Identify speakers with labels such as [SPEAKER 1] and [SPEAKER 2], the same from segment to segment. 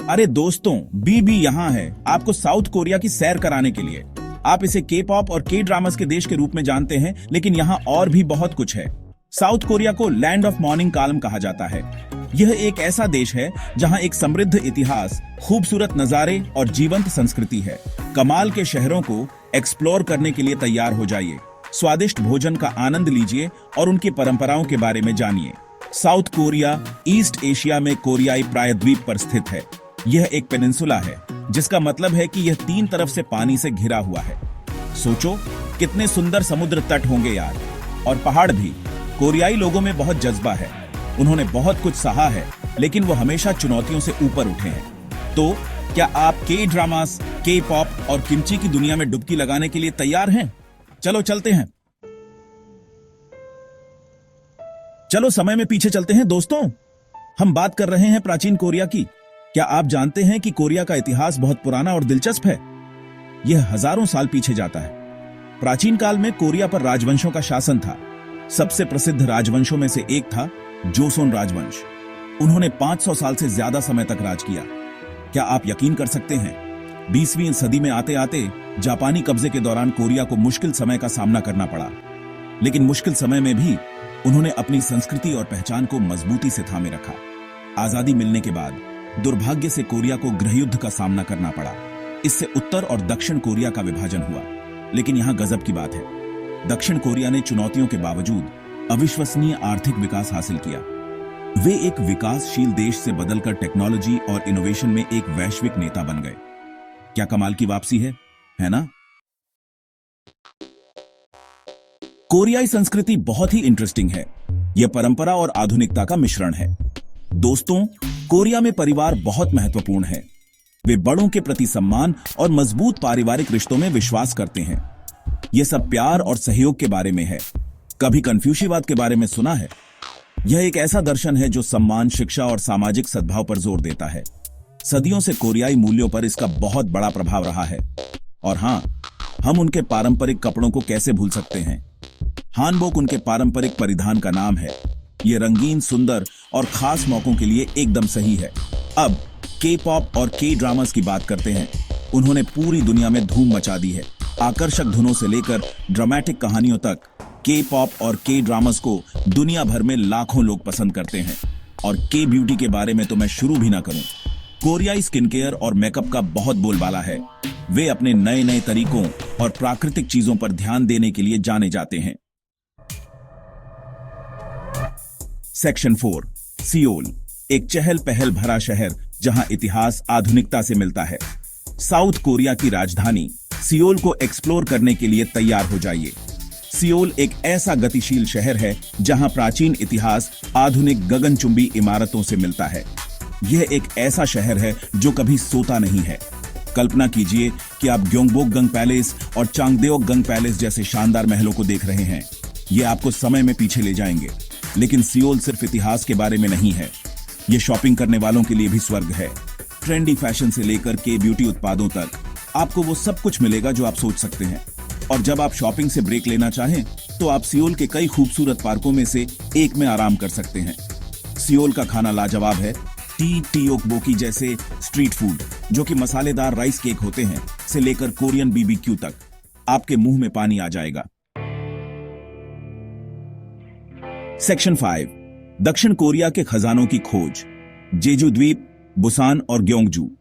[SPEAKER 1] अरे दोस्तों, बीबी यहाँ है आपको साउथ कोरिया की सैर कराने के लिए। आप इसे के पॉप और के ड्रामास के देश के रूप में जानते हैं, लेकिन यहाँ और भी बहुत कुछ है। साउथ कोरिया को लैंड ऑफ मॉर्निंग काल्म कहा जाता है। यह एक ऐसा देश है जहाँ एक समृद्ध इतिहास, खूबसूरत नजारे और जीवंत संस्कृति है। कमाल के शहरों को एक्सप्लोर करने के लिए तैयार हो जाइए। स्वादिष्ट भोजन का आनंद लीजिए और उनकी परंपराओं के बारे में जानिए। साउथ कोरिया ईस्ट एशिया में कोरियाई प्रायद्वीप पर स्थित है। यह एक पेनिनसुला है, जिसका मतलब है कि यह 3 तरफ से पानी से घिरा हुआ है। सोचो कितने सुंदर समुद्र तट होंगे यार, और पहाड़ भी। कोरियाई लोगों में बहुत जज्बा है। उन्होंने बहुत कुछ सहा है, लेकिन वो हमेशा चुनौतियों से ऊपर उठे हैं। तो क्या आप के ड्रामास, के पॉप और किमची की दुनिया में डुबकी लगाने के लिए तैयार हैं? चलो चलते हैं। चलो समय में पीछे चलते हैं दोस्तों। हम बात कर रहे हैं प्राचीन कोरिया की। क्या आप जानते हैं कि कोरिया का इतिहास बहुत पुराना और दिलचस्प है? यह हजारों साल पीछे जाता है। प्राचीन काल में कोरिया पर राजवंशों का शासन था। सबसे प्रसिद्ध राजवंशों में से एक था जोसोन राजवंश। उन्होंने 500 साल से ज्यादा समय तक राज किया। क्या आप यकीन कर सकते हैं, 20वीं सदी में आते आते जापानी कब्जे के दौरान कोरिया को मुश्किल समय का सामना करना पड़ा। लेकिन मुश्किल समय में भी उन्होंने अपनी संस्कृति और पहचान को मजबूती से थामे रखा। आजादी मिलने के बाद दुर्भाग्य से कोरिया को गृहयुद्ध का सामना करना पड़ा। इससे उत्तर और दक्षिण कोरिया का विभाजन हुआ। लेकिन यहां गजब की बात है, दक्षिण कोरिया ने चुनौतियों के बावजूद अविश्वसनीय आर्थिक विकास हासिल किया। वे एक विकासशील देश से बदलकर टेक्नोलॉजी और इनोवेशन में एक वैश्विक नेता बन गए। क्या कमाल की वापसी है ना? कोरियाई संस्कृति बहुत ही इंटरेस्टिंग है। यह परंपरा और आधुनिकता का मिश्रण है। दोस्तों, कोरिया में परिवार बहुत महत्वपूर्ण है। वे बड़ों के प्रति सम्मान और मजबूत पारिवारिक रिश्तों में विश्वास करते हैं। यह सब प्यार और सहयोग के बारे में है। कभी कन्फ्यूशियवाद के बारे में सुना है? यह एक ऐसा दर्शन है जो सम्मान, शिक्षा और सामाजिक सद्भाव पर जोर देता है। सदियों से कोरियाई मूल्यों पर इसका बहुत बड़ा प्रभाव रहा है। और हाँ, हम उनके पारंपरिक कपड़ों को कैसे भूल सकते हैं। हानबोक उनके पारंपरिक परिधान का नाम है। ये रंगीन, सुंदर और खास मौकों के लिए एकदम सही है। अब के पॉप और के ड्रामास की बात करते हैं। उन्होंने पूरी दुनिया में धूम मचा दी है। आकर्षक धुनों से लेकर ड्रामेटिक कहानियों तक के पॉप और के ड्रामास को दुनिया भर में लाखों लोग पसंद करते हैं। और के ब्यूटी के बारे में तो मैं शुरू भी ना करूं। कोरियाई स्किन केयर और मेकअप का बहुत बोलबाला है। वे अपने नए नए तरीकों और प्राकृतिक चीजों पर ध्यान देने के लिए जाने जाते हैं। सेक्शन 4, सियोल, एक चहल पहल भरा शहर जहां इतिहास आधुनिकता से मिलता है। साउथ कोरिया की राजधानी सियोल को एक्सप्लोर करने के लिए तैयार हो जाइए। सियोल एक ऐसा गतिशील शहर है जहां प्राचीन इतिहास आधुनिक गगनचुंबी इमारतों से मिलता है। यह एक ऐसा शहर है जो कभी सोता नहीं है। कल्पना कीजिए कि आप ग्योंगबोक-गंग पैलेस और चांगदेओक-गंग पैलेस जैसे शानदार महलों को देख रहे हैं। ये आपको समय में पीछे ले जाएंगे। लेकिन सियोल सिर्फ इतिहास के बारे में नहीं है। ये शॉपिंग करने वालों के लिए भी स्वर्ग है। ट्रेंडी फैशन से लेकर के ब्यूटी उत्पादों तक आपको वो सब कुछ मिलेगा जो आप सोच सकते हैं। और जब आप शॉपिंग से ब्रेक लेना चाहें तो आप सियोल के कई खूबसूरत पार्कों में से एक में आराम कर सकते हैं। सियोल का खाना लाजवाब है। टीओकबोकी जैसे स्ट्रीट फूड, जो कि मसालेदार राइस केक होते हैं, से लेकर कोरियन बीबीक्यू तक, आपके मुंह में पानी आ जाएगा। सेक्शन 5, दक्षिण कोरिया के खजानों की खोज, जेजू द्वीप, बुसान और ग्योंगजू।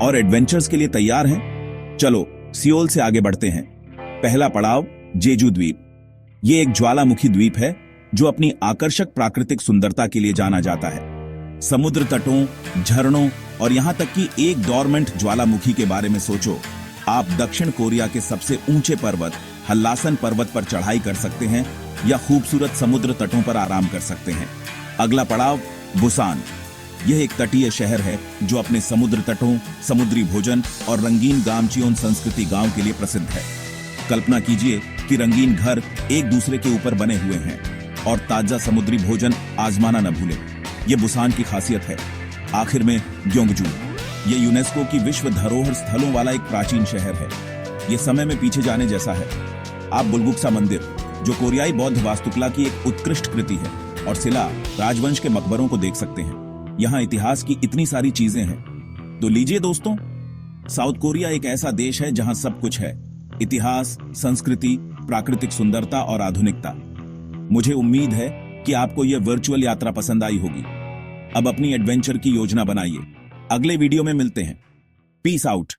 [SPEAKER 1] और एडवेंचर्स के लिए तैयार हैं? चलो सियोल से आगे बढ़ते हैं। पहला पड़ाव, जेजू द्वीप। यह एक ज्वालामुखी द्वीप है जो अपनी आकर्षक प्राकृतिक सुंदरता के लिए जाना जाता है। समुद्र तटों, झरनों और यहां तक कि एक डॉर्मेंट ज्वालामुखी के बारे में सोचो। आप दक्षिण कोरिया के सबसे ऊंचे पर्वत हल्लासन पर्वत पर चढ़ाई कर सकते हैं या खूबसूरत समुद्र तटों पर आराम कर सकते हैं। अगला पड़ाव, बुसान। यह एक तटीय शहर है जो अपने समुद्र तटों, समुद्री भोजन और रंगीन गामचियोन संस्कृति गांव के लिए प्रसिद्ध है। कल्पना कीजिए कि रंगीन घर एक दूसरे के ऊपर बने हुए हैं और ताजा समुद्री भोजन आजमाना न भूलें। यह बुसान की खासियत है। आखिर में ग्योंगजू। यह यूनेस्को की विश्व धरोहर स्थलों वाला एक प्राचीन शहर है। यह समय में पीछे जाने जैसा है। आप बुलगुक्सा मंदिर, जो कोरियाई बौद्ध वास्तुकला की एक उत्कृष्ट कृति है, और सिला राजवंश के मकबरों को देख सकते हैं। यहाँ इतिहास की इतनी सारी चीजें हैं। तो लीजिए दोस्तों, साउथ कोरिया एक ऐसा देश है जहां सब कुछ है। इतिहास, संस्कृति, प्राकृतिक सुंदरता और आधुनिकता। मुझे उम्मीद है कि आपको यह वर्चुअल यात्रा पसंद आई होगी। अब अपनी एडवेंचर की योजना बनाइए। अगले वीडियो में मिलते हैं। Peace out.